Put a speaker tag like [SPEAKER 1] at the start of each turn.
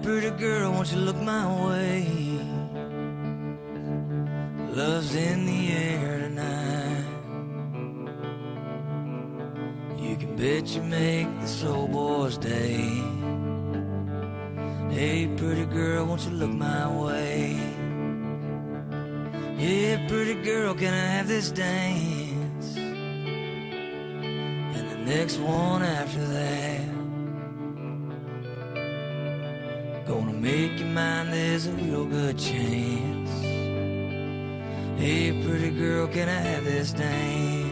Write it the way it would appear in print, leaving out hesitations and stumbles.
[SPEAKER 1] pretty girl, won't you look my way? Love's in the air tonight. You can bet you make this old boy's day. Hey, pretty girl, won't you look my way? Yeah, pretty girl, can I have this dance? And the next one after that. Gonna make you mine, there's a real good chance. Hey, pretty girl, can I have this dance?